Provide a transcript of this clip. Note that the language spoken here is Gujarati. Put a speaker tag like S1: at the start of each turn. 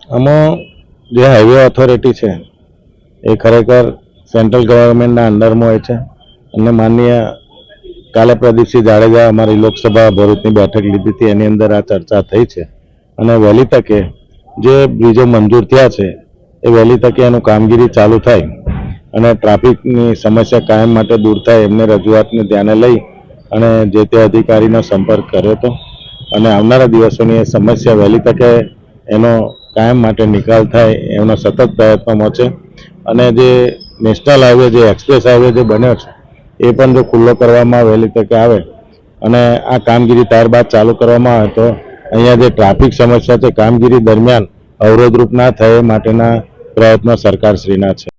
S1: આમાં જે હાઈવે ઓથોરિટી છે એ ખરેખર સેન્ટ્રલ ગવર્મેન્ટના અંડરમાં હોય છે અને માનનીય કાલે પ્રદીપસિંહ જાડેજા અમારી લોકસભા ભરૂચની બેઠક લીધી હતી, એની અંદર આ ચર્ચા થઈ છે અને વહેલી તકે જે બ્રિજો મંજૂર થયા છે એ વહેલી તકે એનું કામગીરી ચાલુ થાય અને ટ્રાફિકની સમસ્યા કાયમ માટે દૂર થાય એમને રજૂઆતને ધ્યાને લઈ અને જે તે અધિકારીનો સંપર્ક કર્યો હતો અને આવનારા દિવસોની એ સમસ્યા વહેલી તકે એનો કાયમ માટે નિકાલ થાય એમનો સતત પ્રયત્નમાં છે અને જે નેશનલ હાઈવે જે એક્સપ્રેસ હાઈવે જે બન્યો છે એ પણ જો ખુલ્લો કરવામાં વહેલી તકે આવે અને આ કામગીરી ત્યારબાદ ચાલુ કરવામાં આવે તો અહીંયા જે ટ્રાફિક સમસ્યા છે કામગીરી દરમિયાન અવરોધરૂપ ના થાય એ માટેના પ્રયત્નો સરકારશ્રીના છે.